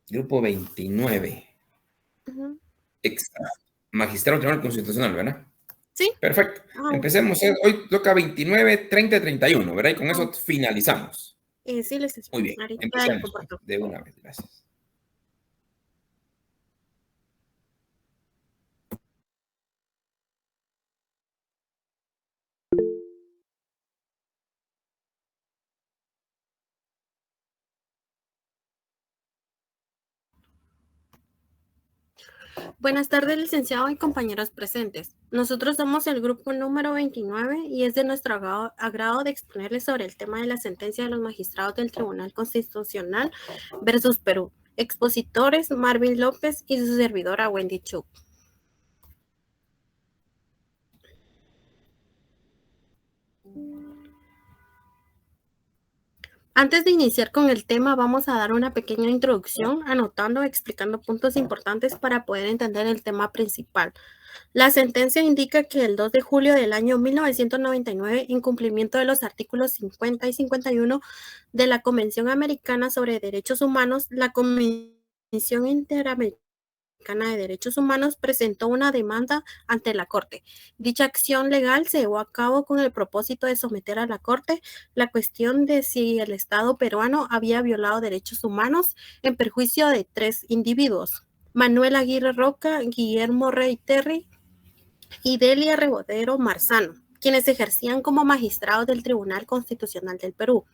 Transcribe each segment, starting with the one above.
Grupo 29. Ujú. Extra. Magistrado Tribunal Constitucional, ¿verdad? Sí. Perfecto. Empecemos. Hoy toca 29, 30 y 31, ¿verdad? Y con eso finalizamos. Sí, licenciado. Muy bien. Ahorita le Empecemos comparto. de una vez. Gracias. Buenas tardes, licenciado y compañeros presentes. Nosotros somos el grupo número 29 y es de nuestro agrado de exponerles sobre el tema de la sentencia de los magistrados del Tribunal Constitucional versus Perú. Expositores, Marvin López y su servidora Wendy Chu. Antes de iniciar con el tema, vamos a dar una pequeña introducción, anotando, explicando puntos importantes para poder entender el tema principal. La sentencia indica que el 2 de julio del año 1999, en cumplimiento de los artículos 50 y 51 de la Convención Americana sobre Derechos Humanos, la Comisión Interamericana de Derechos Humanos presentó una demanda ante la Corte. Dicha acción legal se llevó a cabo con el propósito de someter a la Corte la cuestión de si el Estado peruano había violado derechos humanos en perjuicio de 3 individuos: Manuel Aguirre Roca, Guillermo Rey Terry y Delia Rebodero Marzano, quienes ejercían como magistrados del Tribunal Constitucional del Perú.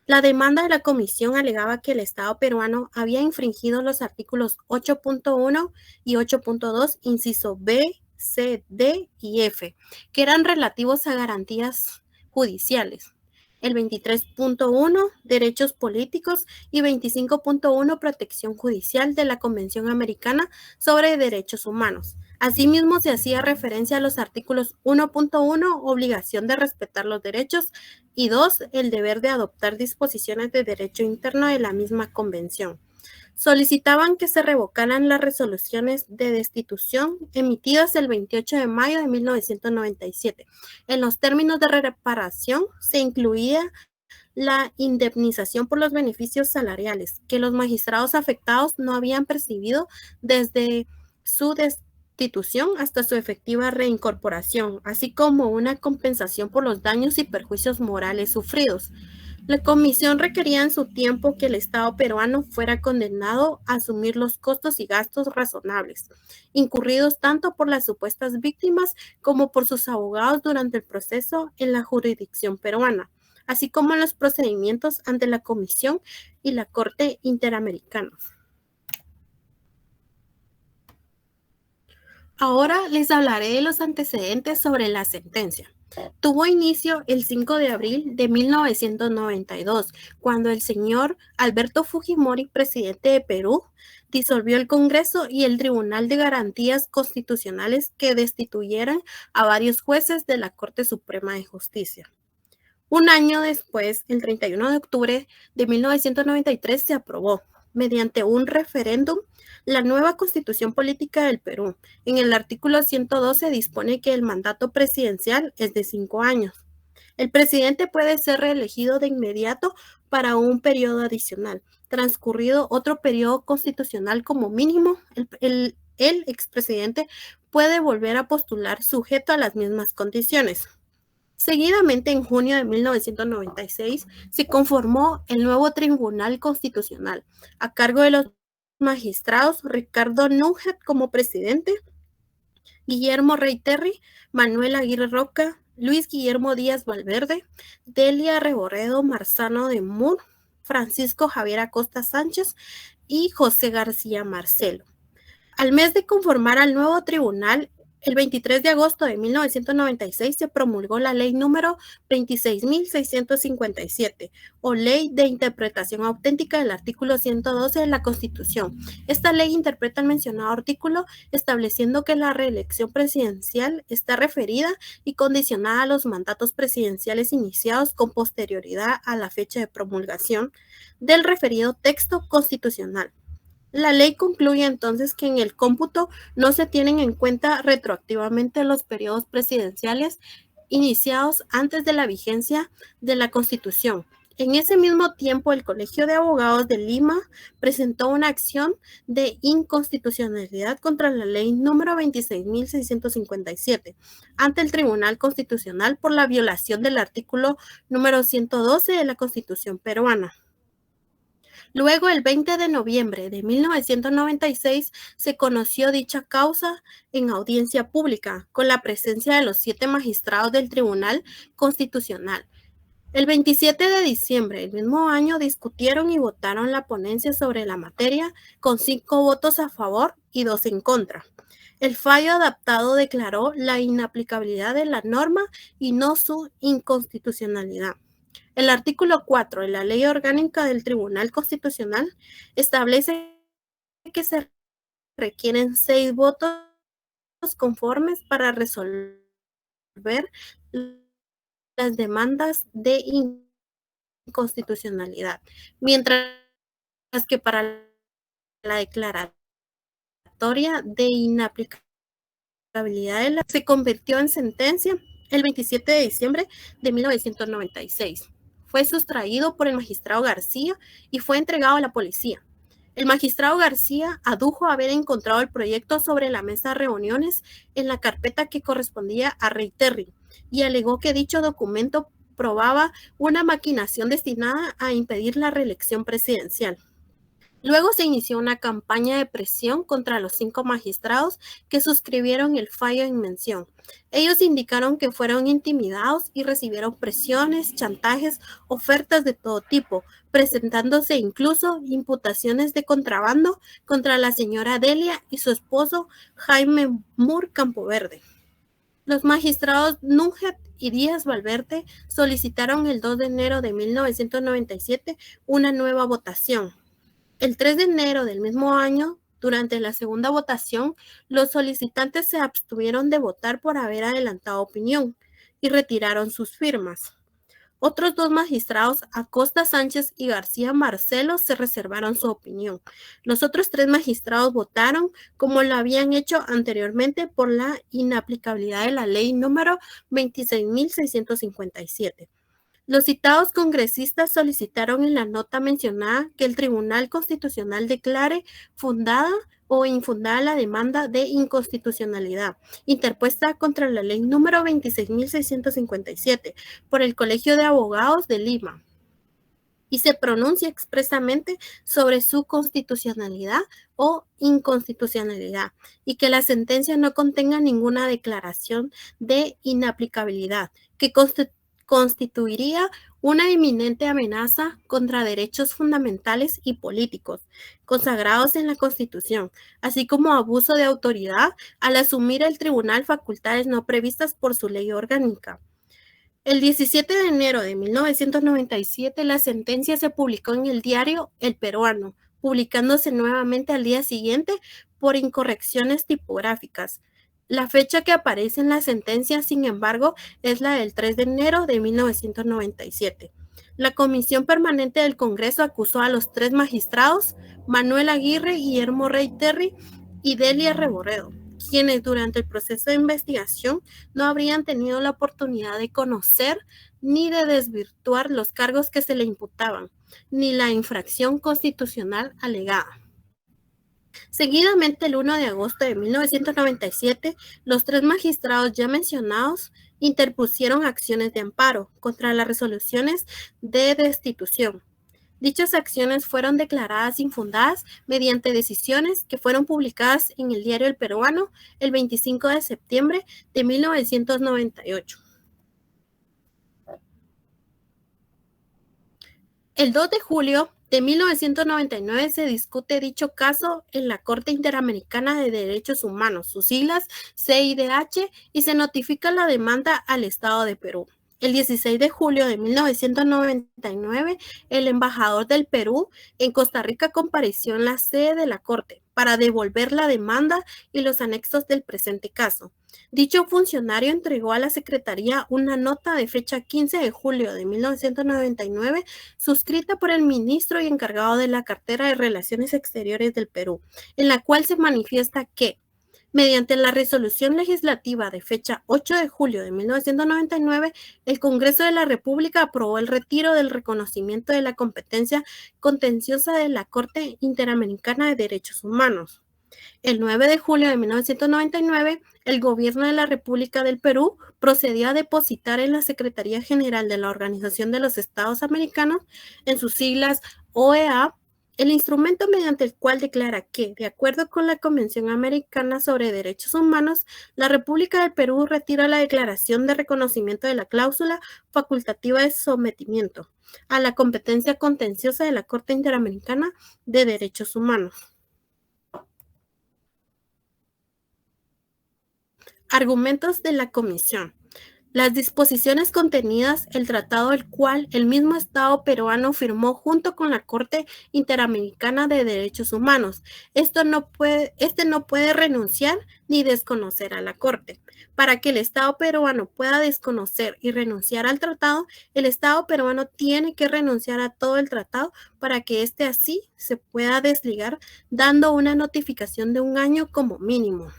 La demanda de la comisión alegaba que el Estado peruano había infringido los artículos 8.1 y 8.2, inciso B, C, D y F, que eran relativos a garantías judiciales. El 23.1, derechos políticos, y 25.1, protección judicial de la Convención Americana sobre Derechos Humanos. Asimismo, se hacía referencia a los artículos 1.1, obligación de respetar los derechos, y 2, el deber de adoptar disposiciones de derecho interno de la misma convención. Solicitaban que se revocaran las resoluciones de destitución emitidas el 28 de mayo de 1997. En los términos de reparación se incluía la indemnización por los beneficios salariales que los magistrados afectados no habían percibido desde su destitución hasta su efectiva reincorporación, así como una compensación por los daños y perjuicios morales sufridos. La comisión requería en su tiempo que el Estado peruano fuera condenado a asumir los costos y gastos razonables, incurridos tanto por las supuestas víctimas como por sus abogados durante el proceso en la jurisdicción peruana, así como en los procedimientos ante la Comisión y la Corte Interamericana. Ahora les hablaré de los antecedentes sobre la sentencia. Tuvo inicio el 5 de abril de 1992, cuando el señor Alberto Fujimori, presidente de Perú, disolvió el Congreso y el Tribunal de Garantías Constitucionales que destituyeran a varios jueces de la Corte Suprema de Justicia. Un año después, el 31 de octubre de 1993, se aprobó, mediante un referéndum, la nueva Constitución Política del Perú. En el artículo 112 dispone que el mandato presidencial es de 5 años. El presidente puede ser reelegido de inmediato para un periodo adicional. Transcurrido otro periodo constitucional como mínimo, el expresidente puede volver a postular sujeto a las mismas condiciones. Seguidamente, en junio de 1996, se conformó el nuevo Tribunal Constitucional, a cargo de los magistrados Ricardo Núñez como presidente, Guillermo Rey Terry, Manuel Aguirre Roca, Luis Guillermo Díaz Valverde, Delia Rebodero Marzano de Mur, Francisco Javier Acosta Sánchez y José García Marcelo. Al mes de conformar al nuevo tribunal, el 23 de agosto de 1996 se promulgó la ley número 26.657, o Ley de Interpretación Auténtica del artículo 112 de la Constitución. Esta ley interpreta el mencionado artículo, estableciendo que la reelección presidencial está referida y condicionada a los mandatos presidenciales iniciados con posterioridad a la fecha de promulgación del referido texto constitucional. La ley concluye entonces que en el cómputo no se tienen en cuenta retroactivamente los periodos presidenciales iniciados antes de la vigencia de la Constitución, En ese mismo tiempo, el Colegio de Abogados de Lima presentó una acción de inconstitucionalidad contra la ley número 26.657 ante el Tribunal Constitucional por la violación del artículo número 112 de la Constitución peruana. Luego, el 20 de noviembre de 1996, se conoció dicha causa en audiencia pública, con la presencia de los 7 magistrados del Tribunal Constitucional. El 27 de diciembre del mismo año discutieron y votaron la ponencia sobre la materia con 5 votos a favor y 2 en contra. El fallo adaptado declaró la inaplicabilidad de la norma y no su inconstitucionalidad. El artículo 4 de la Ley Orgánica del Tribunal Constitucional establece que se requieren 6 votos conformes para resolver las demandas de inconstitucionalidad, mientras que para la declaratoria de inaplicabilidad se convirtió en sentencia el 27 de diciembre de 1996. Fue sustraído por el magistrado García y fue entregado a la policía. El magistrado García adujo haber encontrado el proyecto sobre la mesa de reuniones en la carpeta que correspondía a Rey Terry y alegó que dicho documento probaba una maquinación destinada a impedir la reelección presidencial. Luego se inició una campaña de presión contra los 5 magistrados que suscribieron el fallo en mención. Ellos indicaron que fueron intimidados y recibieron presiones, chantajes, ofertas de todo tipo, presentándose incluso imputaciones de contrabando contra la señora Delia y su esposo Jaime Moore Campoverde. Los magistrados Núñez y Díaz Valverde solicitaron el 2 de enero de 1997 una nueva votación. El 3 de enero del mismo año, durante la segunda votación, los solicitantes se abstuvieron de votar por haber adelantado opinión y retiraron sus firmas. Otros 2 magistrados, Acosta Sánchez y García Marcelo, se reservaron su opinión. Los otros 3 magistrados votaron como lo habían hecho anteriormente por la inaplicabilidad de la ley número 26.657. Los citados congresistas solicitaron en la nota mencionada que el Tribunal Constitucional declare fundada o infundada la demanda de inconstitucionalidad interpuesta contra la ley número 26.657 por el Colegio de Abogados de Lima y se pronuncia expresamente sobre su constitucionalidad o inconstitucionalidad y que la sentencia no contenga ninguna declaración de inaplicabilidad que constituiría una inminente amenaza contra derechos fundamentales y políticos consagrados en la Constitución, así como abuso de autoridad al asumir el tribunal facultades no previstas por su ley orgánica. El 17 de enero de 1997, la sentencia se publicó en el diario El Peruano, publicándose nuevamente al día siguiente por incorrecciones tipográficas. La fecha que aparece en la sentencia, sin embargo, es la del 3 de enero de 1997. La Comisión Permanente del Congreso acusó a los 3 magistrados, Manuel Aguirre, Guillermo Rey Terry y Delia Reborredo, quienes durante el proceso de investigación no habrían tenido la oportunidad de conocer ni de desvirtuar los cargos que se le imputaban, ni la infracción constitucional alegada. Seguidamente, el 1 de agosto de 1997, los 3 magistrados ya mencionados interpusieron acciones de amparo contra las resoluciones de destitución. Dichas acciones fueron declaradas infundadas mediante decisiones que fueron publicadas en el diario El Peruano el 25 de septiembre de 1998. El 2 de julio de 1999 se discute dicho caso en la Corte Interamericana de Derechos Humanos, sus siglas CIDH, y se notifica la demanda al Estado de Perú. El 16 de julio de 1999, el embajador del Perú en Costa Rica compareció en la sede de la Corte para devolver la demanda y los anexos del presente caso. Dicho funcionario entregó a la Secretaría una nota de fecha 15 de julio de 1999, suscrita por el ministro y encargado de la cartera de Relaciones Exteriores del Perú, en la cual se manifiesta que Mediante la resolución legislativa de fecha 8 de julio de 1999, el Congreso de la República aprobó el retiro del reconocimiento de la competencia contenciosa de la Corte Interamericana de Derechos Humanos. El 9 de julio de 1999, el gobierno de la República del Perú procedió a depositar en la Secretaría General de la Organización de los Estados Americanos, en sus siglas OEA, el instrumento mediante el cual declara que, de acuerdo con la Convención Americana sobre Derechos Humanos, la República del Perú retira la declaración de reconocimiento de la cláusula facultativa de sometimiento a la competencia contenciosa de la Corte Interamericana de Derechos Humanos. Argumentos de la Comisión. Las disposiciones contenidas el tratado el cual el mismo Estado peruano firmó junto con la Corte Interamericana de Derechos Humanos. Este no puede renunciar ni desconocer a la Corte. Para que el Estado peruano pueda desconocer y renunciar al tratado, el Estado peruano tiene que renunciar a todo el tratado para que éste así se pueda desligar, dando una notificación de 1 año como mínimo.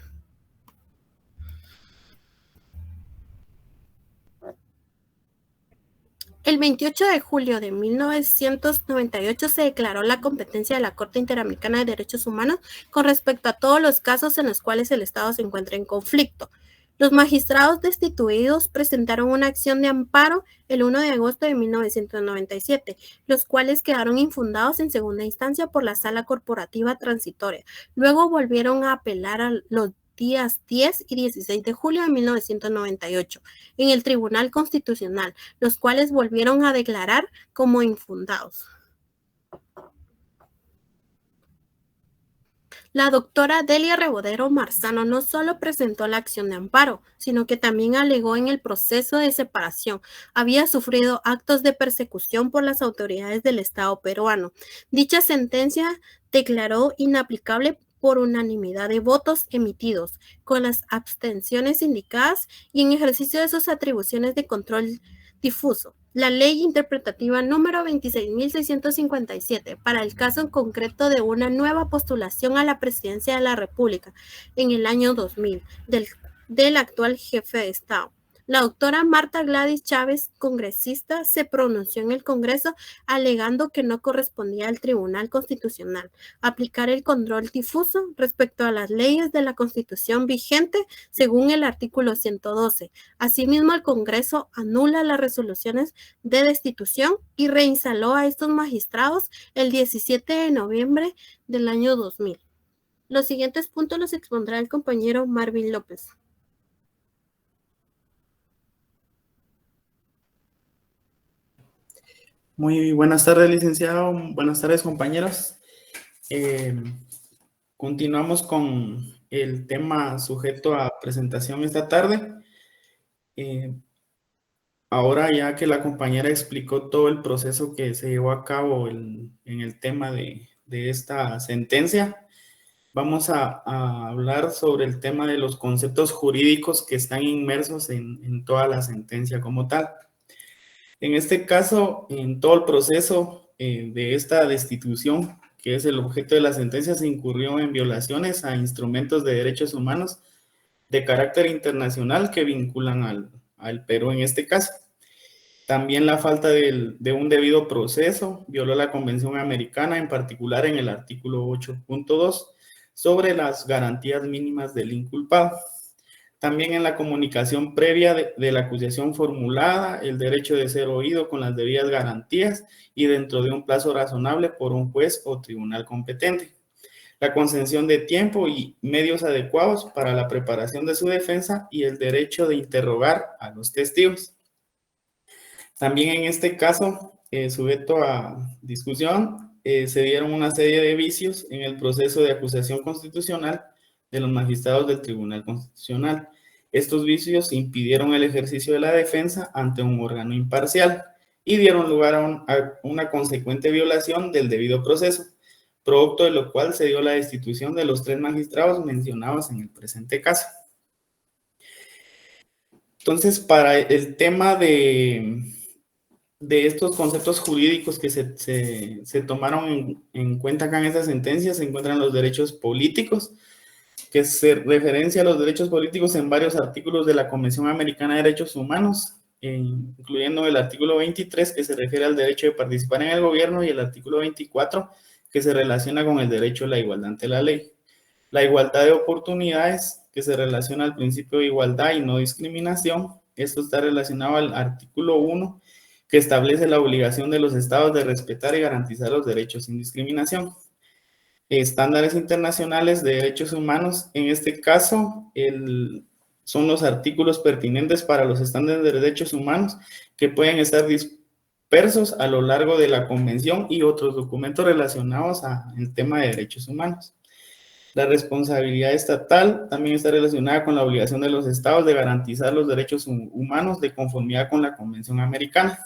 El 28 de julio de 1998 se declaró la competencia de la Corte Interamericana de Derechos Humanos con respecto a todos los casos en los cuales el Estado se encuentra en conflicto. Los magistrados destituidos presentaron una acción de amparo el 1 de agosto de 1997, los cuales quedaron infundados en segunda instancia por la Sala Corporativa Transitoria. Luego volvieron a apelar a los días 10 y 16 de julio de 1998 en el Tribunal Constitucional, los cuales volvieron a declarar como infundados. La doctora Delia Rebodero Marzano no solo presentó la acción de amparo, sino que también alegó en el proceso de separación. Había sufrido actos de persecución por las autoridades del Estado peruano. Dicha sentencia declaró inaplicable por unanimidad de votos emitidos, con las abstenciones indicadas y en ejercicio de sus atribuciones de control difuso. La ley interpretativa número 26.657 para el caso en concreto de una nueva postulación a la presidencia de la República en el año 2000 del actual jefe de Estado. La doctora Marta Gladys Chávez, congresista, se pronunció en el Congreso alegando que no correspondía al Tribunal Constitucional aplicar el control difuso respecto a las leyes de la Constitución vigente según el artículo 112. Asimismo, el Congreso anula las resoluciones de destitución y reinstaló a estos magistrados el 17 de noviembre del año 2000. Los siguientes puntos los expondrá el compañero Marvin López. Muy buenas tardes, licenciado. Buenas tardes, compañeros. Continuamos con el tema sujeto a presentación esta tarde. Ahora, ya que la compañera explicó todo el proceso que se llevó a cabo en el tema de esta sentencia, vamos a hablar sobre el tema de los conceptos jurídicos que están inmersos en toda la sentencia como tal. En este caso, en todo el proceso de esta destitución, que es el objeto de la sentencia, se incurrió en violaciones a instrumentos de derechos humanos de carácter internacional que vinculan al Perú en este caso. También la falta de un debido proceso violó la Convención Americana, en particular en el artículo 8.2, sobre las garantías mínimas del inculpado. También en la comunicación previa de la acusación formulada, el derecho de ser oído con las debidas garantías y dentro de un plazo razonable por un juez o tribunal competente. La concesión de tiempo y medios adecuados para la preparación de su defensa y el derecho de interrogar a los testigos. También en este caso, sujeto a discusión, se dieron una serie de vicios en el proceso de acusación constitucional de los magistrados del Tribunal Constitucional. Estos vicios impidieron el ejercicio de la defensa ante un órgano imparcial y dieron lugar a una consecuente violación del debido proceso, producto de lo cual se dio la destitución de los 3 magistrados mencionados en el presente caso. Entonces, para el tema de estos conceptos jurídicos que se tomaron en cuenta acá en esta sentencia, se encuentran los derechos políticos, que se referencia a los derechos políticos en varios artículos de la Convención Americana de Derechos Humanos, incluyendo el artículo 23, que se refiere al derecho de participar en el gobierno, y el artículo 24, que se relaciona con el derecho a la igualdad ante la ley. La igualdad de oportunidades, que se relaciona al principio de igualdad y no discriminación. Esto está relacionado al artículo 1, que establece la obligación de los estados de respetar y garantizar los derechos sin discriminación. Estándares internacionales de derechos humanos, en este caso, son los artículos pertinentes para los estándares de derechos humanos que pueden estar dispersos a lo largo de la convención y otros documentos relacionados al tema de derechos humanos. La responsabilidad estatal también está relacionada con la obligación de los estados de garantizar los derechos humanos de conformidad con la Convención Americana.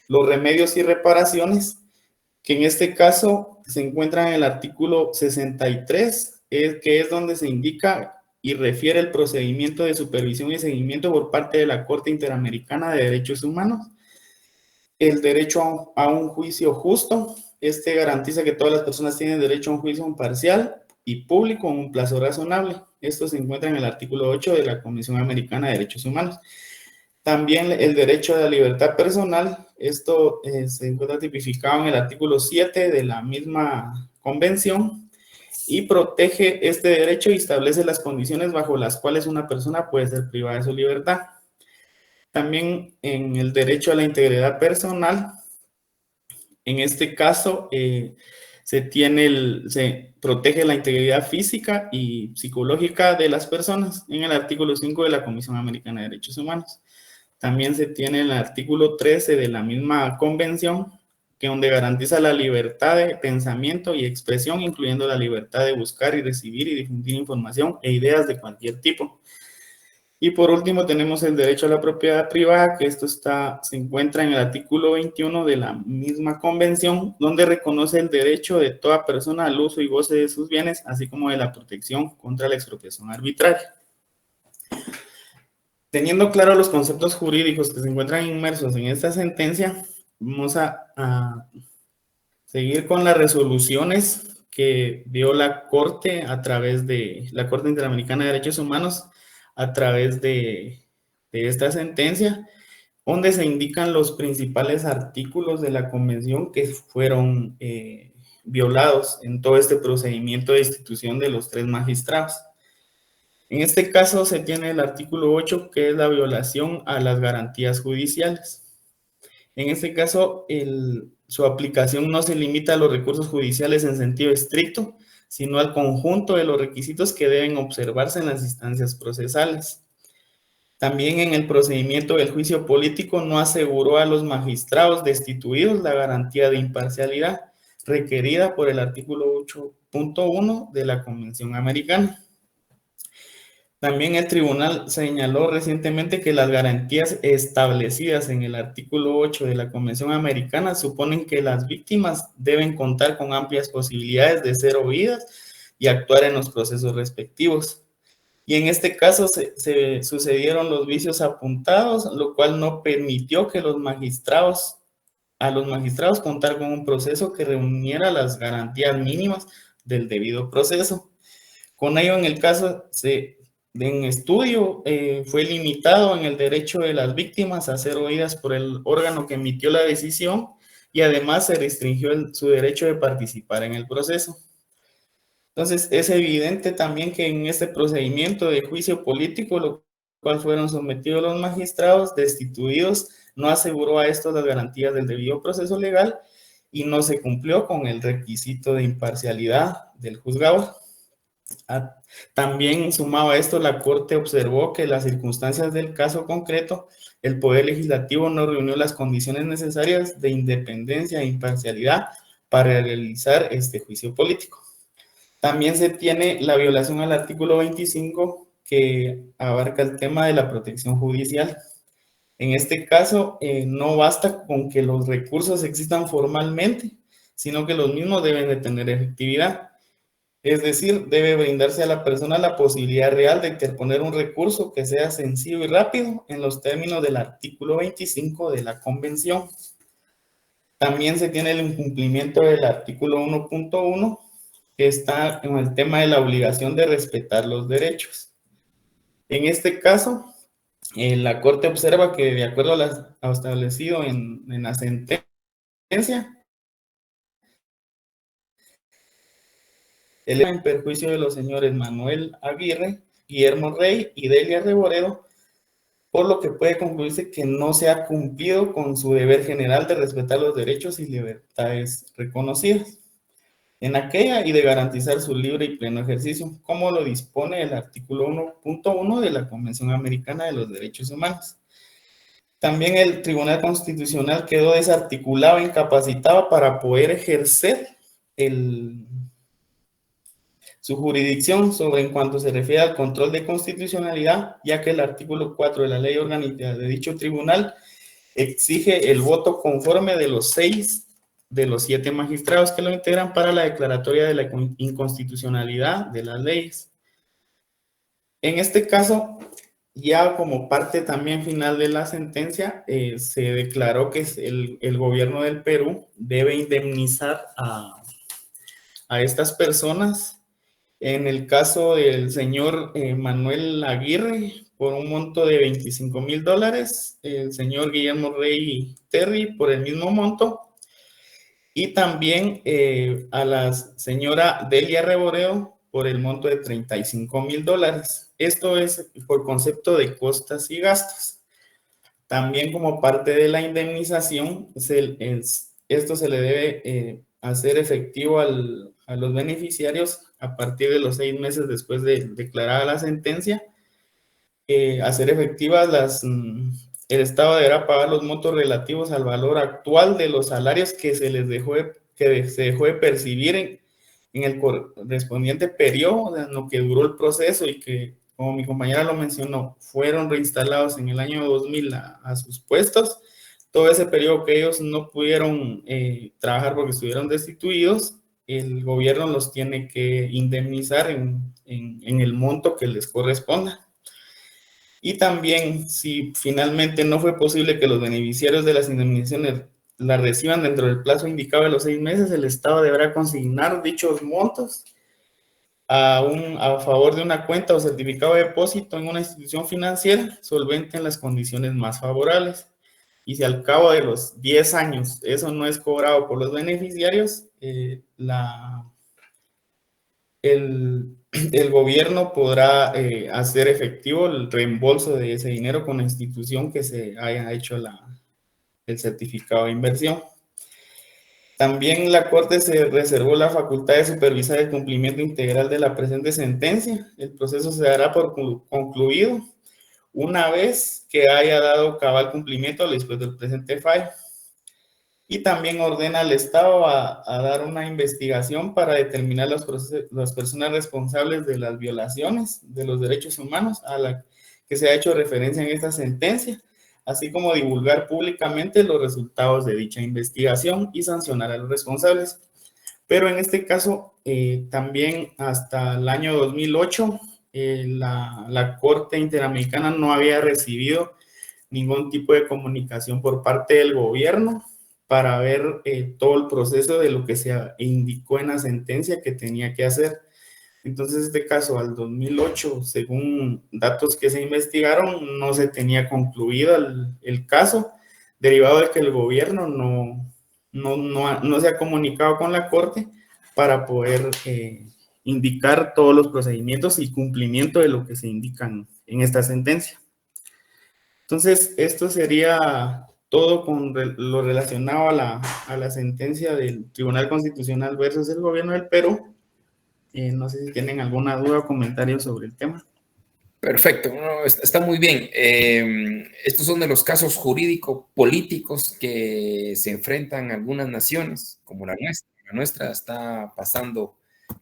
Los remedios y reparaciones, que en este caso se encuentran en el artículo 63, que es donde se indica y refiere el procedimiento de supervisión y seguimiento por parte de la Corte Interamericana de Derechos Humanos. El derecho a un juicio justo, este garantiza que todas las personas tienen derecho a un juicio imparcial y público en un plazo razonable. Esto se encuentra en el artículo 8 de la Convención Americana de Derechos Humanos. También el derecho a la libertad personal, esto se encuentra tipificado en el artículo 7 de la misma convención y protege este derecho y establece las condiciones bajo las cuales una persona puede ser privada de su libertad. También en el derecho a la integridad personal, en este caso se protege la integridad física y psicológica de las personas en el artículo 5 de la Comisión Americana de Derechos Humanos. También se tiene el artículo 13 de la misma convención, que donde garantiza la libertad de pensamiento y expresión, incluyendo la libertad de buscar y recibir y difundir información e ideas de cualquier tipo. Y por último tenemos el derecho a la propiedad privada, que esto se encuentra en el artículo 21 de la misma convención, donde reconoce el derecho de toda persona al uso y goce de sus bienes, así como de la protección contra la expropiación arbitraria. Teniendo claro los conceptos jurídicos que se encuentran inmersos en esta sentencia, vamos a seguir con las resoluciones que dio la Corte a través de la Corte Interamericana de Derechos Humanos a través de esta sentencia, donde se indican los principales artículos de la convención que fueron violados en todo este procedimiento de destitución de los 3 magistrados. En este caso se tiene el artículo 8, que es la violación a las garantías judiciales. En este caso, su aplicación no se limita a los recursos judiciales en sentido estricto, sino al conjunto de los requisitos que deben observarse en las instancias procesales. También en el procedimiento del juicio político no aseguró a los magistrados destituidos la garantía de imparcialidad requerida por el artículo 8.1 de la Convención Americana. También el tribunal señaló recientemente que las garantías establecidas en el artículo 8 de la Convención Americana suponen que las víctimas deben contar con amplias posibilidades de ser oídas y actuar en los procesos respectivos. Y en este caso se sucedieron los vicios apuntados, lo cual no permitió que a los magistrados contar con un proceso que reuniera las garantías mínimas del debido proceso. Con ello, en el caso en estudio, fue limitado en el derecho de las víctimas a ser oídas por el órgano que emitió la decisión y además se restringió su derecho de participar en el proceso. Entonces, es evidente también que en este procedimiento de juicio político, lo cual fueron sometidos los magistrados destituidos, no aseguró a estos las garantías del debido proceso legal y no se cumplió con el requisito de imparcialidad del juzgador. También sumado a esto, la Corte observó que en las circunstancias del caso concreto, el Poder Legislativo no reunió las condiciones necesarias de independencia e imparcialidad para realizar este juicio político. También se tiene la violación al artículo 25, que abarca el tema de la protección judicial. En este caso, no basta con que los recursos existan formalmente, sino que los mismos deben de tener efectividad. Es decir, debe brindarse a la persona la posibilidad real de interponer un recurso que sea sencillo y rápido en los términos del artículo 25 de la Convención. También se tiene el incumplimiento del artículo 1.1, está en el tema de la obligación de respetar los derechos. En este caso, la Corte observa que de acuerdo a lo establecido en la sentencia, en perjuicio de los señores Manuel Aguirre, Guillermo Rey y Delia Reboredo, por lo que puede concluirse que no se ha cumplido con su deber general de respetar los derechos y libertades reconocidas en aquella y de garantizar su libre y pleno ejercicio, como lo dispone el artículo 1.1 de la Convención Americana de los Derechos Humanos. También el Tribunal Constitucional quedó desarticulado e incapacitado para poder ejercer su jurisdicción sobre en cuanto se refiere al control de constitucionalidad, ya que el artículo 4 de la ley orgánica de dicho tribunal exige el voto conforme de los 6 de los 7 magistrados que lo integran para la declaratoria de la inconstitucionalidad de las leyes. En este caso, ya como parte también final de la sentencia, se declaró que el gobierno del Perú debe indemnizar a estas personas. En el caso del señor Manuel Aguirre, por un monto de $25,000, el señor Guillermo Rey Terry por el mismo monto, y también a la señora Delia Reboredo por el monto de $35,000. Esto es por concepto de costas y gastos. También como parte de la indemnización, esto se le debe hacer efectivo a los beneficiarios a partir de los 6 meses después de declarada la sentencia, hacer efectivas el Estado deberá pagar los montos relativos al valor actual de los salarios que se dejó de percibir en el correspondiente periodo en lo que duró el proceso y que, como mi compañera lo mencionó, fueron reinstalados en el año 2000 a sus puestos. Todo ese periodo que ellos no pudieron trabajar porque estuvieron destituidos, el gobierno los tiene que indemnizar en el monto que les corresponda. Y también, si finalmente no fue posible que los beneficiarios de las indemnizaciones la reciban dentro del plazo indicado de los 6 meses, el Estado deberá consignar dichos montos a favor de una cuenta o certificado de depósito en una institución financiera solvente en las condiciones más favorables. Y si al cabo de los 10 años eso no es cobrado por los beneficiarios, el gobierno podrá hacer efectivo el reembolso de ese dinero con la institución que se haya hecho el certificado de inversión. También la Corte se reservó la facultad de supervisar el cumplimiento integral de la presente sentencia. El proceso se dará por concluido una vez que haya dado cabal cumplimiento después del presente fallo. Y también ordena al Estado a dar una investigación para determinar las personas responsables de las violaciones de los derechos humanos a la que se ha hecho referencia en esta sentencia, así como divulgar públicamente los resultados de dicha investigación y sancionar a los responsables. Pero en este caso, también hasta el año 2008, la Corte Interamericana no había recibido ningún tipo de comunicación por parte del gobierno para ver todo el proceso de lo que se indicó en la sentencia que tenía que hacer. Entonces, este caso, al 2008, según datos que se investigaron, no se tenía concluido el caso, derivado de que el gobierno no se ha comunicado con la Corte para poder indicar todos los procedimientos y cumplimiento de lo que se indican en esta sentencia. Entonces, esto sería todo con lo relacionado a la sentencia del Tribunal Constitucional versus el gobierno del Perú. No sé si tienen alguna duda o comentario sobre el tema. Perfecto, no, está muy bien. Estos son de los casos jurídico-políticos que se enfrentan algunas naciones, como la nuestra. La nuestra está pasando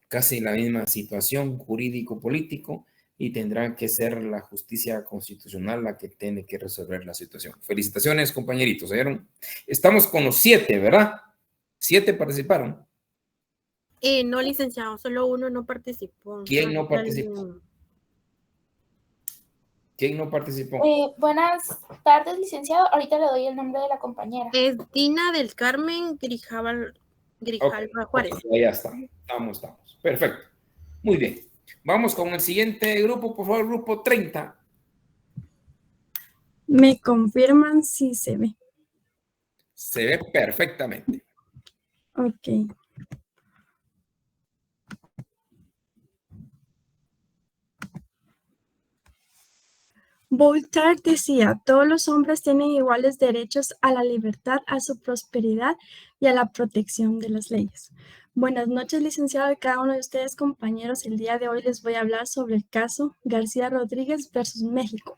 casi la misma situación jurídico-político y tendrá que ser la justicia constitucional la que tiene que resolver la situación. Felicitaciones, compañeritos. ¿Oyeron? Estamos con los 7, ¿verdad? 7 participaron. No, licenciado, solo uno no participó. ¿Quién no participó? ¿Quién no participó? Buenas tardes, licenciado. Ahorita le doy el nombre de la compañera. Es Dina del Carmen Grijábal Grijalva Juárez. Okay, ya está. Estamos. Perfecto. Muy bien. Vamos con el siguiente grupo, por favor, grupo 30. ¿Me confirman si se ve? Se ve perfectamente. Ok. Voltaire decía, todos los hombres tienen iguales derechos a la libertad, a su prosperidad y a la protección de las leyes. Buenas noches, licenciado, y cada uno de ustedes, compañeros. El día de hoy les voy a hablar sobre el caso García Rodríguez versus México.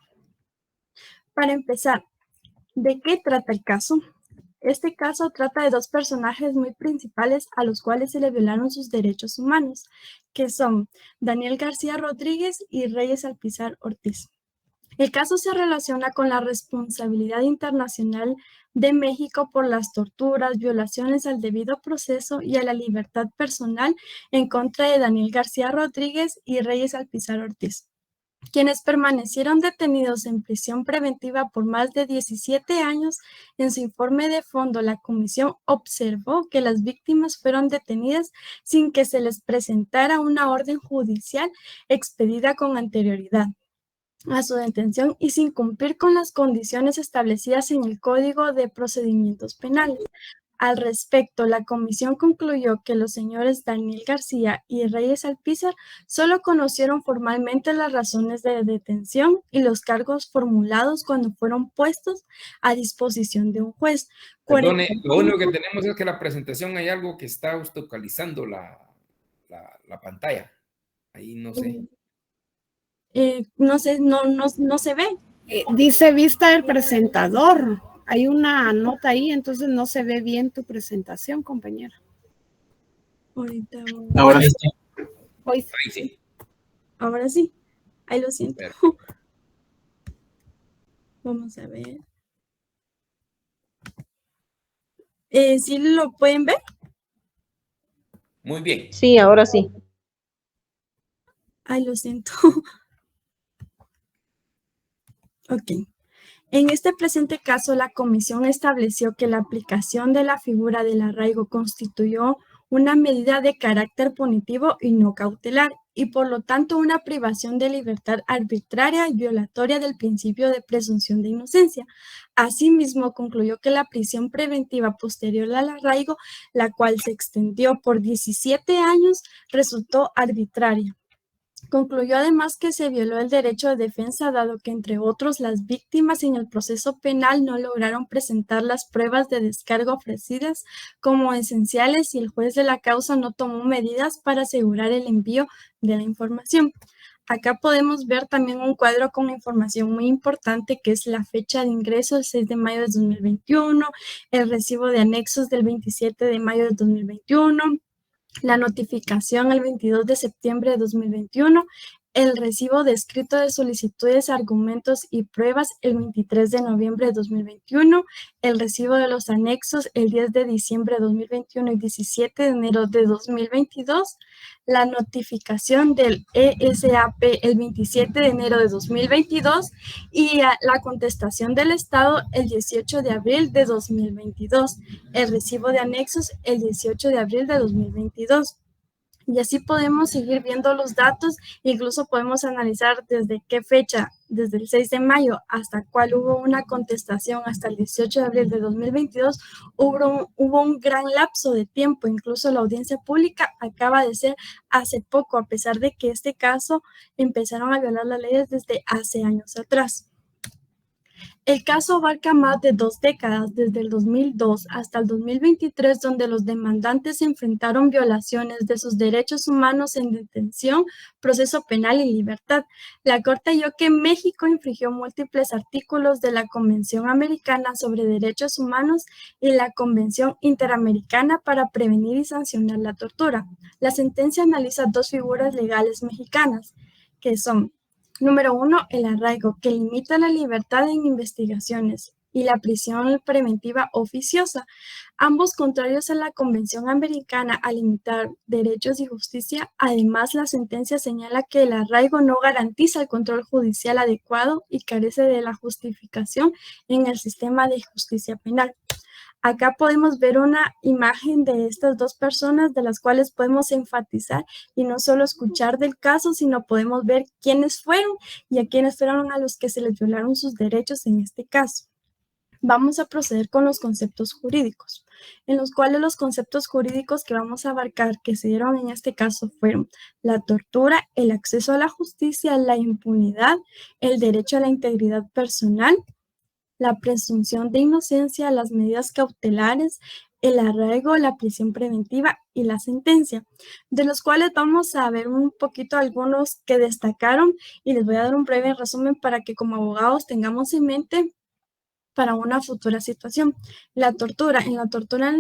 Para empezar, ¿de qué trata el caso? Este caso trata de dos personajes muy principales a los cuales se le violaron sus derechos humanos, que son Daniel García Rodríguez y Reyes Alpizar Ortiz. El caso se relaciona con la responsabilidad internacional de México por las torturas, violaciones al debido proceso y a la libertad personal en contra de Daniel García Rodríguez y Reyes Alpizar Ortiz, quienes permanecieron detenidos en prisión preventiva por más de 17 años. En su informe de fondo, la comisión observó que las víctimas fueron detenidas sin que se les presentara una orden judicial expedida con anterioridad a su detención y sin cumplir con las condiciones establecidas en el Código de Procedimientos Penales. Al respecto, la comisión concluyó que los señores Daniel García y Reyes Alpizar solo conocieron formalmente las razones de detención y los cargos formulados cuando fueron puestos a disposición de un juez. Perdone, lo único que tenemos es que la presentación hay algo que está obstaculizando la pantalla. Ahí no sé. No se ve. Dice vista del presentador. Hay una nota ahí, entonces no se ve bien tu presentación, compañera. Ahora sí. Ahí sí. Ahora sí. Ahí lo siento. Perfecto. Vamos a ver. ¿Sí lo pueden ver? Muy bien. Sí, ahora sí. Ay, lo siento. Ok. En este presente caso, la comisión estableció que la aplicación de la figura del arraigo constituyó una medida de carácter punitivo y no cautelar, y por lo tanto una privación de libertad arbitraria y violatoria del principio de presunción de inocencia. Asimismo, concluyó que la prisión preventiva posterior al arraigo, la cual se extendió por 17 años, resultó arbitraria. Concluyó además que se violó el derecho de defensa, dado que, entre otros, las víctimas en el proceso penal no lograron presentar las pruebas de descargo ofrecidas como esenciales y el juez de la causa no tomó medidas para asegurar el envío de la información. Acá podemos ver también un cuadro con información muy importante, que es la fecha de ingreso, el 6 de mayo de 2021, el recibo de anexos del 27 de mayo de 2021, la notificación el 22 de septiembre de 2021, el recibo de escrito de solicitudes, argumentos y pruebas el 23 de noviembre de 2021, el recibo de los anexos el 10 de diciembre de 2021 y 17 de enero de 2022, la notificación del ESAP el 27 de enero de 2022 y la contestación del Estado el 18 de abril de 2022, el recibo de anexos el 18 de abril de 2022. Y así podemos seguir viendo los datos, incluso podemos analizar desde qué fecha, desde el 6 de mayo hasta cuál hubo una contestación hasta el 18 de abril de 2022, hubo un gran lapso de tiempo. Incluso la audiencia pública acaba de ser hace poco, a pesar de que este caso empezaron a violar las leyes desde hace años atrás. El caso abarca más de 2 décadas, desde el 2002 hasta el 2023, donde los demandantes enfrentaron violaciones de sus derechos humanos en detención, proceso penal y libertad. La Corte halló que México infringió múltiples artículos de la Convención Americana sobre Derechos Humanos y la Convención Interamericana para prevenir y sancionar la tortura. La sentencia analiza dos figuras legales mexicanas, que son: número 1, el arraigo, que limita la libertad en investigaciones, y la prisión preventiva oficiosa, ambos contrarios a la Convención Americana a limitar derechos y justicia. Además, la sentencia señala que el arraigo no garantiza el control judicial adecuado y carece de la justificación en el sistema de justicia penal. Acá podemos ver una imagen de estas dos personas de las cuales podemos enfatizar y no solo escuchar del caso, sino podemos ver quiénes fueron y a quiénes fueron a los que se les violaron sus derechos en este caso. Vamos a proceder con los conceptos jurídicos, en los cuales los conceptos jurídicos que vamos a abarcar, que se dieron en este caso, fueron la tortura, el acceso a la justicia, la impunidad, el derecho a la integridad personal, la presunción de inocencia, las medidas cautelares, el arraigo, la prisión preventiva y la sentencia, de los cuales vamos a ver un poquito algunos que destacaron y les voy a dar un breve resumen para que como abogados tengamos en mente para una futura situación. La tortura. En la tortura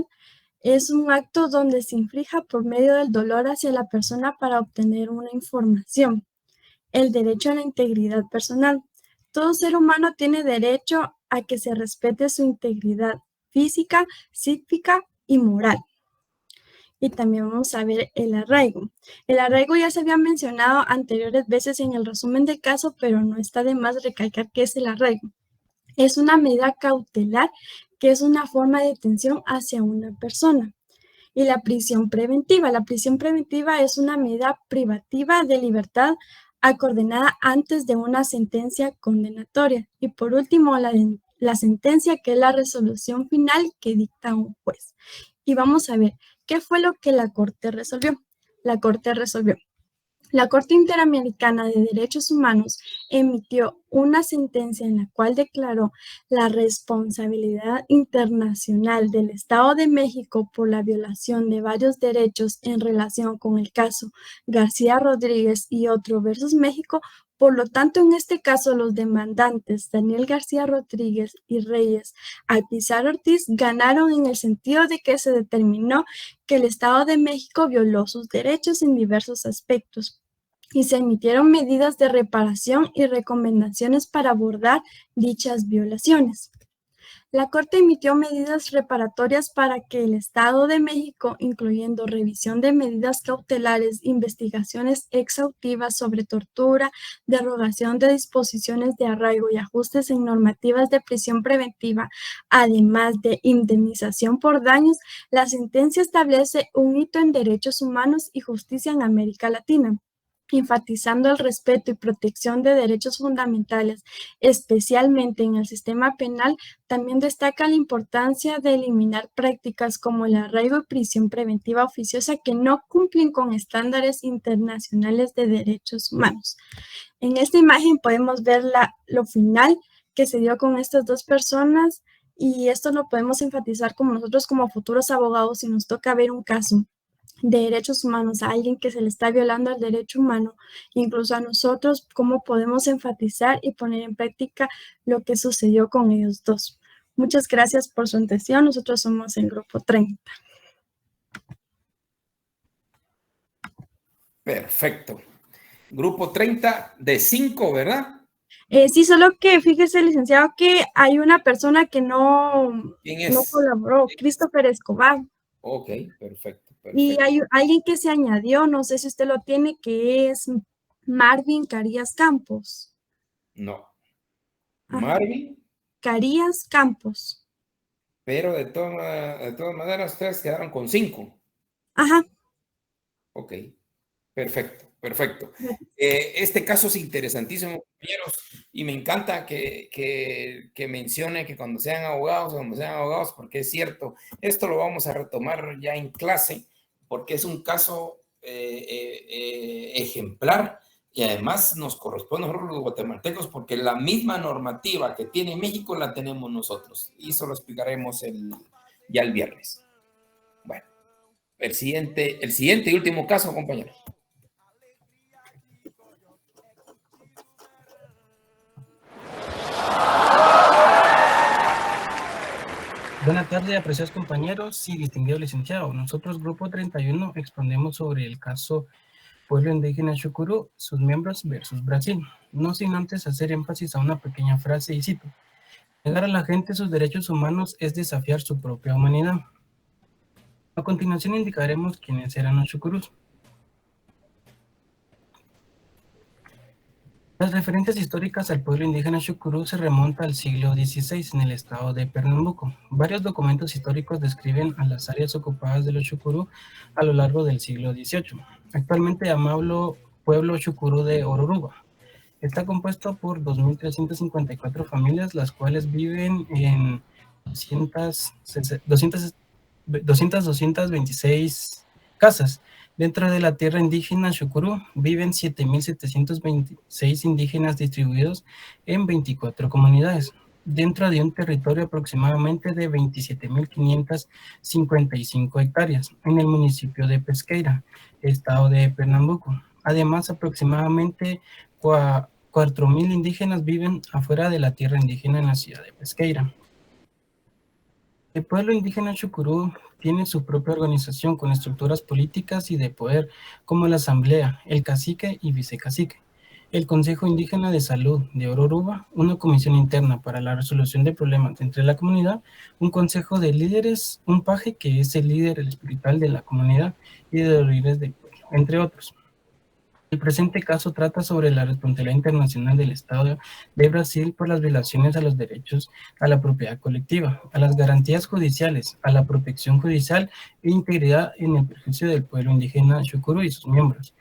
es un acto donde se inflija por medio del dolor hacia la persona para obtener una información. El derecho a la integridad personal. Todo ser humano tiene derecho a que se respete su integridad física, psíquica y moral. Y también vamos a ver el arraigo. El arraigo ya se había mencionado anteriores veces en el resumen del caso, pero no está de más recalcar qué es el arraigo. Es una medida cautelar que es una forma de detención hacia una persona. Y la prisión preventiva. La prisión preventiva es una medida privativa de libertad acordonada antes de una sentencia condenatoria. Y por último, la sentencia, que es la resolución final que dicta un juez. Y vamos a ver, ¿qué fue lo que la Corte resolvió? La Corte Interamericana de Derechos Humanos emitió una sentencia en la cual declaró la responsabilidad internacional del Estado de México por la violación de varios derechos en relación con el caso García Rodríguez y otro versus México. Por lo tanto, en este caso, los demandantes Daniel García Rodríguez y Reyes Alpizar Ortiz ganaron en el sentido de que se determinó que el Estado de México violó sus derechos en diversos aspectos y se emitieron medidas de reparación y recomendaciones para abordar dichas violaciones. La Corte emitió medidas reparatorias para que el Estado de México, incluyendo revisión de medidas cautelares, investigaciones exhaustivas sobre tortura, derogación de disposiciones de arraigo y ajustes en normativas de prisión preventiva, además de indemnización por daños. La sentencia establece un hito en derechos humanos y justicia en América Latina, enfatizando el respeto y protección de derechos fundamentales, especialmente en el sistema penal. También destaca la importancia de eliminar prácticas como el arraigo y prisión preventiva oficiosa que no cumplen con estándares internacionales de derechos humanos. En esta imagen podemos ver lo final que se dio con estas dos personas, y esto lo podemos enfatizar como nosotros como futuros abogados si nos toca ver un caso de derechos humanos a alguien que se le está violando el derecho humano, incluso a nosotros, cómo podemos enfatizar y poner en práctica lo que sucedió con ellos dos. Muchas gracias por su atención. Nosotros somos el grupo 30. Perfecto. Grupo 30 de 5, ¿verdad? Sí, solo que fíjese, licenciado, que hay una persona que no colaboró, Christopher Escobar. Ok, perfecto. Y hay alguien que se añadió, no sé si usted lo tiene, que es Marvin Carías Campos. No. Marvin Carías Campos. Pero de todas maneras, ustedes quedaron con 5. Ajá. Ok, perfecto. Este caso es interesantísimo, compañeros, y me encanta que mencione que cuando sean abogados, porque es cierto, esto lo vamos a retomar ya en clase, porque es un caso ejemplar, y además nos corresponde a nosotros los guatemaltecos, porque la misma normativa que tiene México la tenemos nosotros, y eso lo explicaremos ya el viernes. Bueno, el siguiente y último caso, compañeros. Buenas tardes, apreciados compañeros y distinguido licenciado. Nosotros, Grupo 31, exponemos sobre el caso Pueblo Indígena Chucurú, sus miembros versus Brasil. No sin antes hacer énfasis a una pequeña frase, y cito: negar a la gente sus derechos humanos es desafiar su propia humanidad. A continuación indicaremos quiénes eran los chucurús. Las referencias históricas al pueblo indígena Xukuru se remontan al siglo XVI en el estado de Pernambuco. Varios documentos históricos describen a las áreas ocupadas de los Xukuru a lo largo del siglo XVIII. Actualmente llamado pueblo Xukuru de Ororuba. Está compuesto por 2.354 familias, las cuales viven en 226 casas. Dentro de la tierra indígena Xukuru viven 7.726 indígenas distribuidos en 24 comunidades, dentro de un territorio aproximadamente de 27.555 hectáreas en el municipio de Pesqueira, estado de Pernambuco. Además, aproximadamente 4.000 indígenas viven afuera de la tierra indígena en la ciudad de Pesqueira. El pueblo indígena Xukuru tiene su propia organización con estructuras políticas y de poder como la asamblea, el cacique y vicecacique, el Consejo Indígena de Salud de Ororuba, una comisión interna para la resolución de problemas entre la comunidad, un consejo de líderes, un paje que es el líder espiritual de la comunidad y de los líderes del pueblo, entre otros. El presente caso trata sobre la responsabilidad internacional del Estado de Brasil por las violaciones a los derechos a la propiedad colectiva, a las garantías judiciales, a la protección judicial e integridad en el perjuicio del pueblo indígena Xukuru y sus miembros,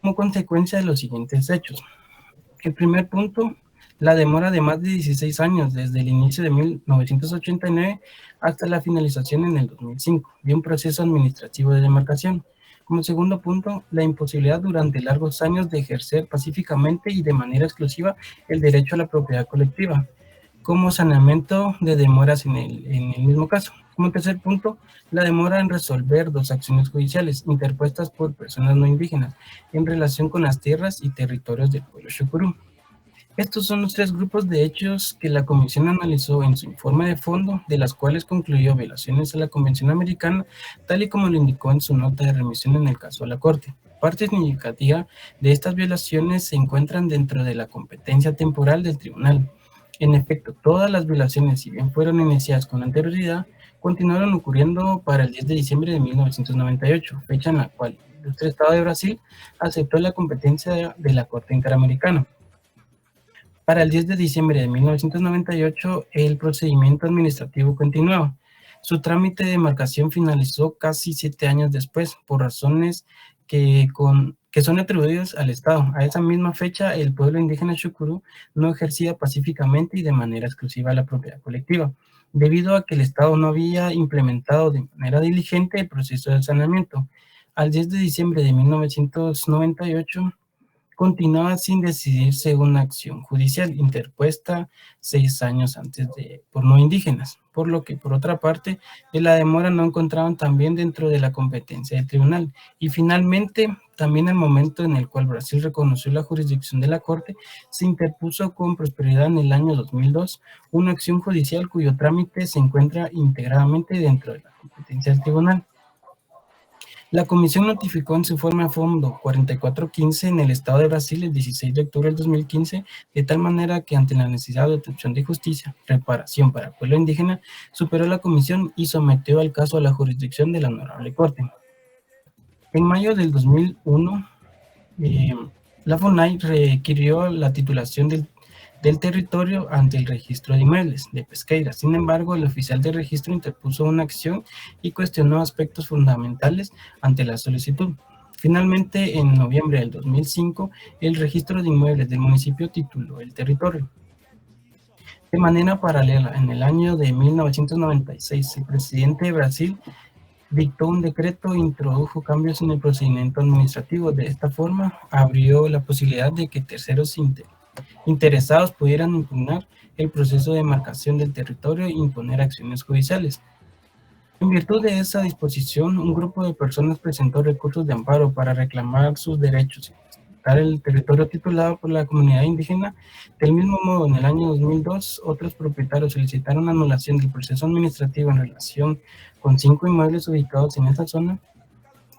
como consecuencia de los siguientes hechos. El primer punto, la demora de más de 16 años desde el inicio de 1989 hasta la finalización en el 2005 de un proceso administrativo de demarcación. Como segundo punto, la imposibilidad durante largos años de ejercer pacíficamente y de manera exclusiva el derecho a la propiedad colectiva, como saneamiento de demoras en el mismo caso. Como tercer punto, la demora en resolver 2 acciones judiciales interpuestas por personas no indígenas en relación con las tierras y territorios del pueblo Xukuru. Estos son los 3 grupos de hechos que la Comisión analizó en su informe de fondo, de las cuales concluyó violaciones a la Convención Americana, tal y como lo indicó en su nota de remisión en el caso a la Corte. Parte significativa de estas violaciones se encuentran dentro de la competencia temporal del tribunal. En efecto, todas las violaciones, si bien fueron iniciadas con anterioridad, continuaron ocurriendo para el 10 de diciembre de 1998, fecha en la cual el ilustre Estado de Brasil aceptó la competencia de la Corte Interamericana. Para el 10 de diciembre de 1998, el procedimiento administrativo continuaba. Su trámite de demarcación finalizó casi 7 años después, por razones que son atribuidas al Estado. A esa misma fecha, el pueblo indígena Xukuru no ejercía pacíficamente y de manera exclusiva la propiedad colectiva, debido a que el Estado no había implementado de manera diligente el proceso de saneamiento. Al 10 de diciembre de 1998, continuaba sin decidirse una acción judicial interpuesta 6 años antes por no indígenas, por lo que, por otra parte, de la demora no encontraban también dentro de la competencia del tribunal. Y finalmente, también el momento en el cual Brasil reconoció la jurisdicción de la Corte, se interpuso con prosperidad en el año 2002 una acción judicial cuyo trámite se encuentra integradamente dentro de la competencia del tribunal. La Comisión notificó en su informe a fondo 4415 en el Estado de Brasil el 16 de octubre del 2015, de tal manera que ante la necesidad de obtención de justicia, reparación para el pueblo indígena, superó la Comisión y sometió al caso a la jurisdicción de la Honorable Corte. En mayo del 2001, la FUNAI requirió la titulación del territorio ante el registro de inmuebles de Pesqueira. Sin embargo, el oficial de registro interpuso una acción y cuestionó aspectos fundamentales ante la solicitud. Finalmente, en noviembre del 2005, el registro de inmuebles del municipio tituló el territorio. De manera paralela, en el año de 1996, el presidente de Brasil dictó un decreto e introdujo cambios en el procedimiento administrativo. De esta forma, abrió la posibilidad de que terceros interesados pudieran impugnar el proceso de demarcación del territorio e imponer acciones judiciales. En virtud de esa disposición, un grupo de personas presentó recursos de amparo para reclamar sus derechos y respetar el territorio titulado por la comunidad indígena. Del mismo modo, en el año 2002, otros propietarios solicitaron anulación del proceso administrativo en relación con 5 inmuebles ubicados en esa zona.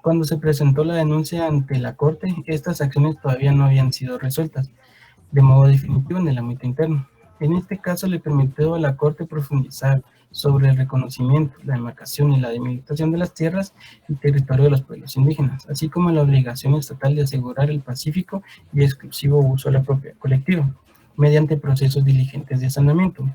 Cuando se presentó la denuncia ante la Corte, estas acciones todavía no habían sido resueltas de modo definitivo en el ámbito interno. En este caso le permitió a la Corte profundizar sobre el reconocimiento, la demarcación y la delimitación de las tierras y territorio de los pueblos indígenas, así como la obligación estatal de asegurar el pacífico y exclusivo uso de la propiedad colectiva, mediante procesos diligentes de saneamiento.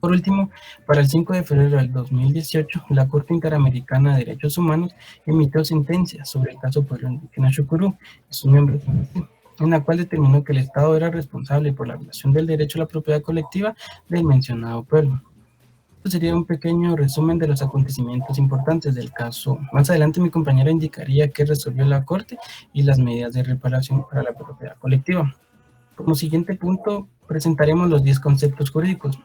Por último, para el 5 de febrero del 2018, la Corte Interamericana de Derechos Humanos emitió sentencia sobre el caso pueblo indígena Xukuru y sus miembros, en la cual determinó que el Estado era responsable por la violación del derecho a la propiedad colectiva del mencionado pueblo. Esto sería un pequeño resumen de los acontecimientos importantes del caso. Más adelante mi compañera indicaría qué resolvió la Corte y las medidas de reparación para la propiedad colectiva. Como siguiente punto, presentaremos los 10 conceptos jurídicos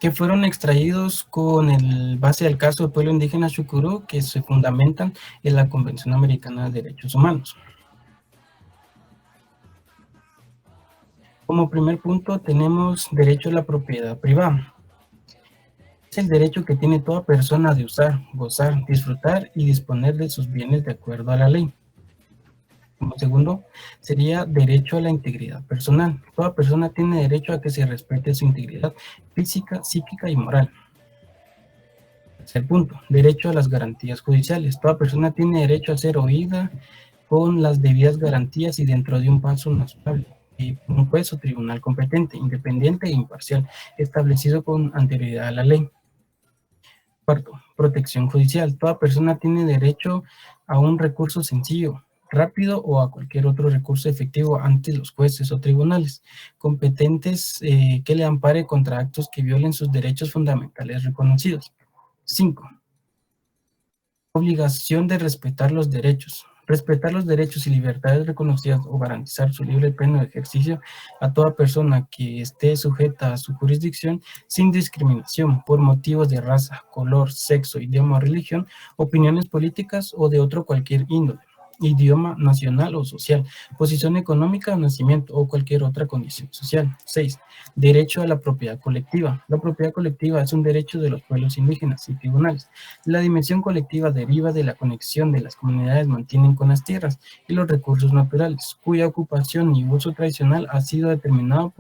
que fueron extraídos con el base del caso del pueblo indígena Xukuru, que se fundamentan en la Convención Americana de Derechos Humanos. Como primer punto tenemos derecho a la propiedad privada. Es el derecho que tiene toda persona de usar, gozar, disfrutar y disponer de sus bienes de acuerdo a la ley. Como segundo, sería derecho a la integridad personal. Toda persona tiene derecho a que se respete su integridad física, psíquica y moral. Tercer punto, derecho a las garantías judiciales. Toda persona tiene derecho a ser oída con las debidas garantías y dentro de un plazo razonable, y un juez o tribunal competente, independiente e imparcial, establecido con anterioridad a la ley. Cuarto, protección judicial. Toda persona tiene derecho a un recurso sencillo, rápido o a cualquier otro recurso efectivo ante los jueces o tribunales competentes que le ampare contra actos que violen sus derechos fundamentales reconocidos. 5. Obligación de respetar los derechos. Respetar los derechos y libertades reconocidas o garantizar su libre y pleno ejercicio a toda persona que esté sujeta a su jurisdicción sin discriminación por motivos de raza, color, sexo, idioma o religión, opiniones políticas o de otro cualquier índole, idioma nacional o social, posición económica o nacimiento o cualquier otra condición social. 6. Derecho a la propiedad colectiva. La propiedad colectiva es un derecho de los pueblos indígenas y tribunales. La dimensión colectiva deriva de la conexión de las comunidades mantienen con las tierras y los recursos naturales, cuya ocupación y uso tradicional ha sido determinado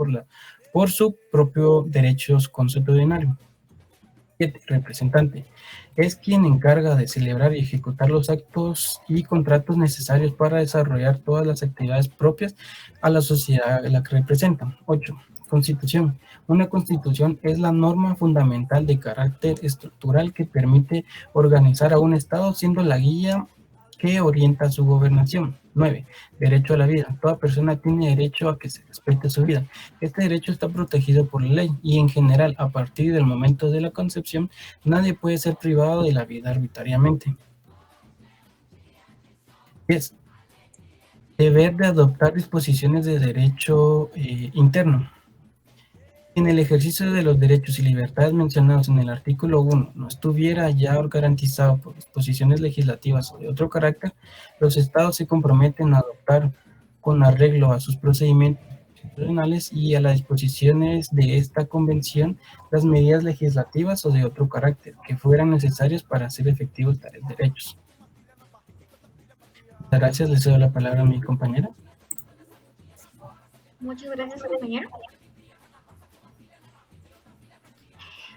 por su propio derecho consuetudinario. 7. Representante. Es quien encarga de celebrar y ejecutar los actos y contratos necesarios para desarrollar todas las actividades propias a la sociedad a la que representan. 8. Constitución. Una constitución es la norma fundamental de carácter estructural que permite organizar a un Estado, siendo la guía que orienta su gobernación. 9. Derecho a la vida. Toda persona tiene derecho a que se respete su vida. Este derecho está protegido por la ley y en general a partir del momento de la concepción nadie puede ser privado de la vida arbitrariamente. 10. Deber de adoptar disposiciones de derecho interno. En el ejercicio de los derechos y libertades mencionados en el artículo 1 no estuviera ya garantizado por disposiciones legislativas o de otro carácter, los estados se comprometen a adoptar con arreglo a sus procedimientos constitucionales y a las disposiciones de esta convención las medidas legislativas o de otro carácter que fueran necesarias para hacer efectivos tales derechos. Muchas gracias, le cedo la palabra a mi compañera. Muchas gracias, compañero.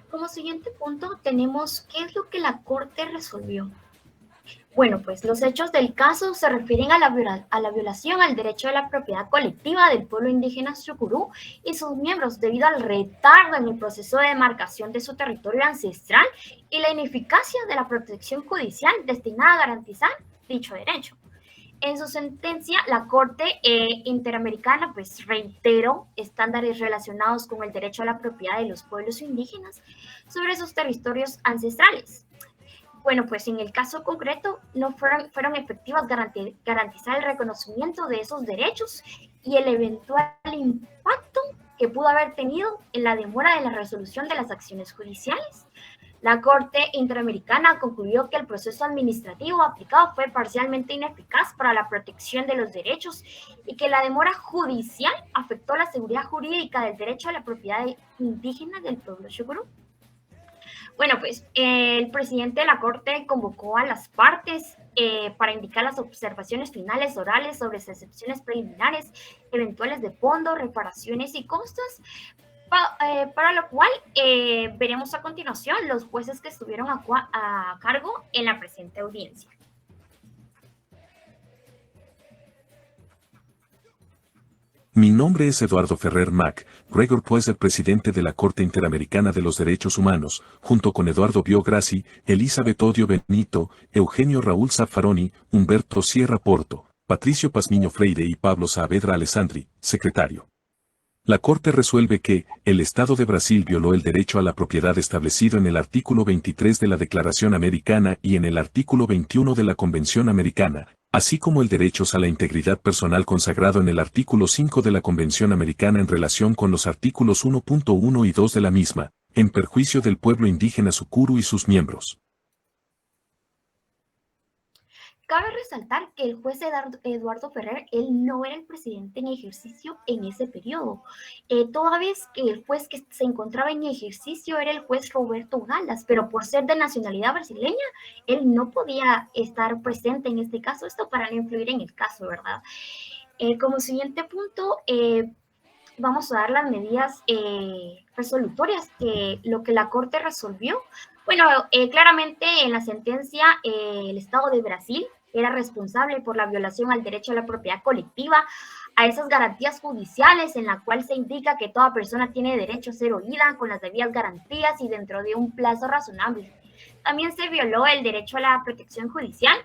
Como siguiente punto tenemos qué es lo que la Corte resolvió. Bueno, pues los hechos del caso se refieren a la violación al derecho de la propiedad colectiva del pueblo indígena Xukuru y sus miembros debido al retardo en el proceso de demarcación de su territorio ancestral y la ineficacia de la protección judicial destinada a garantizar dicho derecho. En su sentencia, la Corte Interamericana reiteró estándares relacionados con el derecho a la propiedad de los pueblos indígenas sobre sus territorios ancestrales. Bueno, pues en el caso concreto no fueron efectivas garantizar el reconocimiento de esos derechos y el eventual impacto que pudo haber tenido en la demora de la resolución de las acciones judiciales. La Corte Interamericana concluyó que el proceso administrativo aplicado fue parcialmente ineficaz para la protección de los derechos y que la demora judicial afectó la seguridad jurídica del derecho a la propiedad indígena del pueblo Xukuru. Bueno, pues el presidente de la Corte convocó a las partes para indicar las observaciones finales orales sobre las excepciones preliminares, eventuales de fondo, reparaciones y costas, para lo cual veremos a continuación los jueces que estuvieron a cargo en la presente audiencia. Mi nombre es Eduardo Ferrer MacGregor, pues el presidente de la Corte Interamericana de los Derechos Humanos, junto con Eduardo Bio Grassi, Elizabeth Odio Benito, Eugenio Raúl Zaffaroni, Humberto Sierra Porto, Patricio Pazmiño Freire y Pablo Saavedra Alessandri, secretario. La Corte resuelve que, el Estado de Brasil violó el derecho a la propiedad establecido en el artículo 23 de la Declaración Americana y en el artículo 21 de la Convención Americana, así como el derecho a la integridad personal consagrado en el artículo 5 de la Convención Americana en relación con los artículos 1.1 y 2 de la misma, en perjuicio del pueblo indígena Sucuru y sus miembros. Cabe resaltar que el juez Eduardo Ferrer, él no era el presidente en ejercicio en ese periodo, toda vez que el juez que se encontraba en ejercicio era el juez Roberto Galas, pero por ser de nacionalidad brasileña, él no podía estar presente en este caso, esto para no influir en el caso, ¿verdad? Como siguiente punto, vamos a dar las medidas resolutorias, lo que la Corte resolvió. Bueno, claramente en la sentencia el Estado de Brasil era responsable por la violación al derecho a la propiedad colectiva, a esas garantías judiciales en la cual se indica que toda persona tiene derecho a ser oída con las debidas garantías y dentro de un plazo razonable. También se violó el derecho a la protección judicial.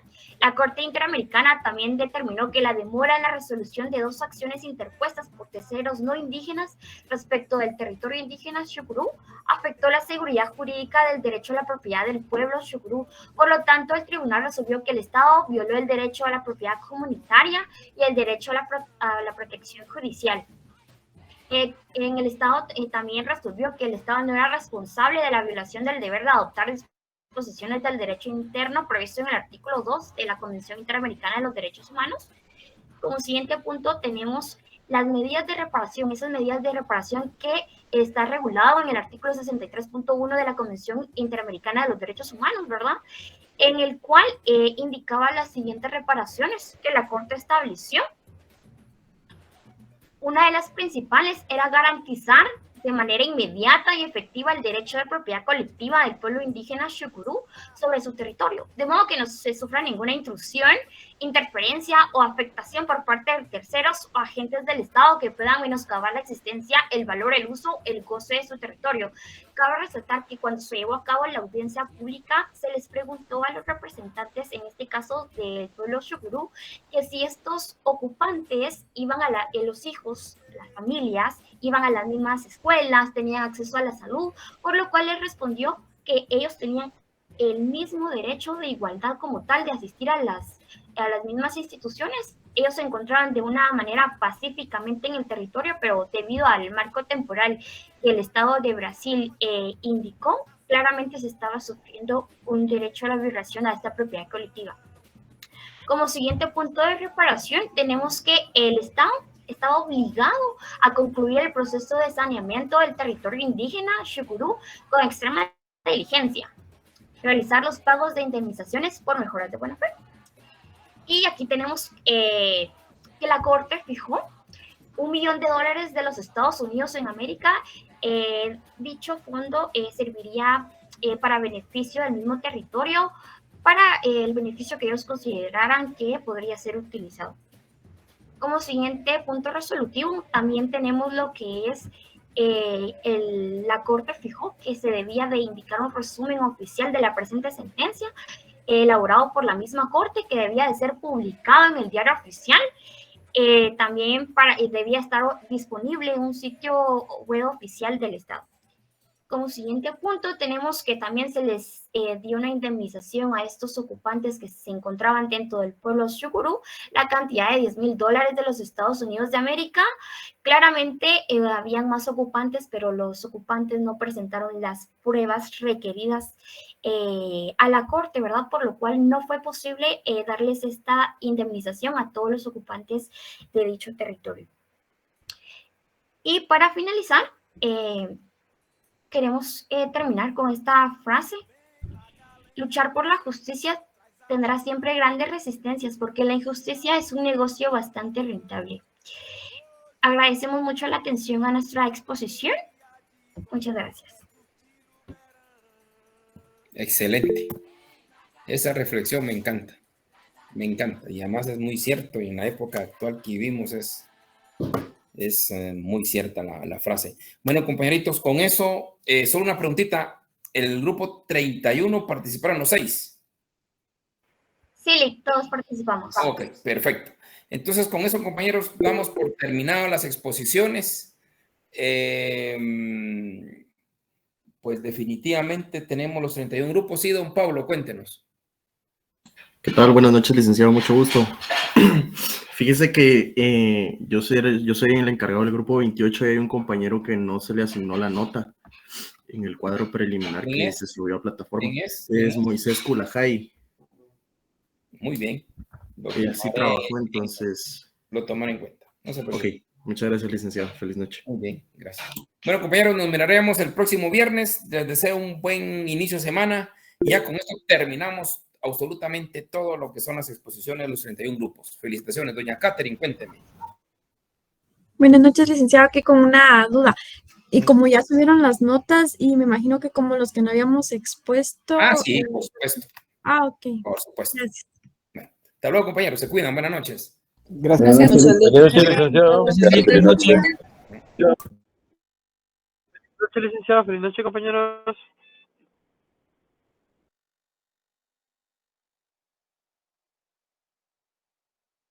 La Corte Interamericana también determinó que la demora en la resolución de 2 acciones interpuestas por terceros no indígenas respecto del territorio indígena Xukuru afectó la seguridad jurídica del derecho a la propiedad del pueblo Xukuru. Por lo tanto, el tribunal resolvió que el Estado violó el derecho a la propiedad comunitaria y el derecho a la protección judicial. En el Estado también resolvió que el Estado no era responsable de la violación del deber de adoptar disposiciones del derecho interno previsto en el artículo 2 de la Convención Interamericana de los Derechos Humanos. Como siguiente punto tenemos las medidas de reparación, esas medidas de reparación que está regulado en el artículo 63.1 de la Convención Interamericana de los Derechos Humanos, ¿verdad? En el cual indicaba las siguientes reparaciones que la Corte estableció. Una de las principales era garantizar de manera inmediata y efectiva el derecho de propiedad colectiva del pueblo indígena Xukuru sobre su territorio, de modo que no se sufra ninguna intrusión, interferencia o afectación por parte de terceros o agentes del Estado que puedan menoscabar la existencia, el valor, el uso, el goce de su territorio. Cabe resaltar que cuando se llevó a cabo la audiencia pública, se les preguntó a los representantes, en este caso del pueblo Xukuru, que si estos ocupantes iban los hijos, las familias, iban a las mismas escuelas, tenían acceso a la salud, por lo cual les respondió que ellos tenían el mismo derecho de igualdad como tal de asistir a las mismas instituciones. Ellos se encontraban de una manera pacíficamente en el territorio, pero debido al marco temporal que el Estado de Brasil indicó, claramente se estaba sufriendo un derecho a la violación a esta propiedad colectiva. Como siguiente punto de reparación, tenemos que el Estado estaba obligado a concluir el proceso de saneamiento del territorio indígena Xukuru con extrema diligencia, realizar los pagos de indemnizaciones por mejoras de buena fe. Y aquí tenemos que la Corte fijó $1 millón de los Estados Unidos en América. Dicho fondo serviría para beneficio del mismo territorio, para el beneficio que ellos consideraran que podría ser utilizado. Como siguiente punto resolutivo, también tenemos lo que es la Corte fijó que se debía de indicar un resumen oficial de la presente sentencia, elaborado por la misma Corte, que debía de ser publicado en el diario oficial. También debía estar disponible en un sitio web oficial del Estado. Como siguiente punto, tenemos que también se les dio una indemnización a estos ocupantes que se encontraban dentro del pueblo Xukuru, la cantidad de $10,000 de los Estados Unidos de América. Claramente habían más ocupantes, pero los ocupantes no presentaron las pruebas requeridas a la Corte, ¿verdad? Por lo cual no fue posible darles esta indemnización a todos los ocupantes de dicho territorio. Y para finalizar, queremos terminar con esta frase. Luchar por la justicia tendrá siempre grandes resistencias porque la injusticia es un negocio bastante rentable. Agradecemos mucho la atención a nuestra exposición. Muchas gracias. Excelente. Esa reflexión me encanta. Me encanta. Y además es muy cierto. Y en la época actual que vivimos es muy cierta la frase. Bueno, compañeritos, con eso, solo una preguntita. ¿El grupo 31 participaron los 6? Sí, todos participamos. Ok, perfecto. Entonces, con eso, compañeros, damos por terminadas las exposiciones. Pues definitivamente tenemos los 31 grupos. Sí, don Pablo, cuéntenos. ¿Qué tal? Buenas noches, licenciado, mucho gusto. Fíjese que yo soy el encargado del grupo 28 y hay un compañero que no se le asignó la nota en el cuadro preliminar que se subió a plataforma. Es Moisés Culajay. Muy bien. Él sí trabajó, entonces... Lo tomaré en cuenta. No se preocupe. Ok, muchas gracias, licenciado. Feliz noche. Muy bien, gracias. Bueno, compañeros, nos miraremos el próximo viernes. Les deseo un buen inicio de semana. Y ya con esto terminamos absolutamente todo lo que son las exposiciones de los 31 grupos. Felicitaciones, doña Catherine, cuénteme. Buenas noches, licenciado, aquí con una duda. Y como ya subieron las notas, y me imagino que como los que no habíamos expuesto... Ah, sí, por supuesto. Ah, ok. Por supuesto. Gracias. Bueno, hasta luego, compañeros. Se cuidan. Buenas noches. Gracias. Buenas noches, licenciado. Feliz noche. Feliz noche, licenciado. Feliz noche, compañeros.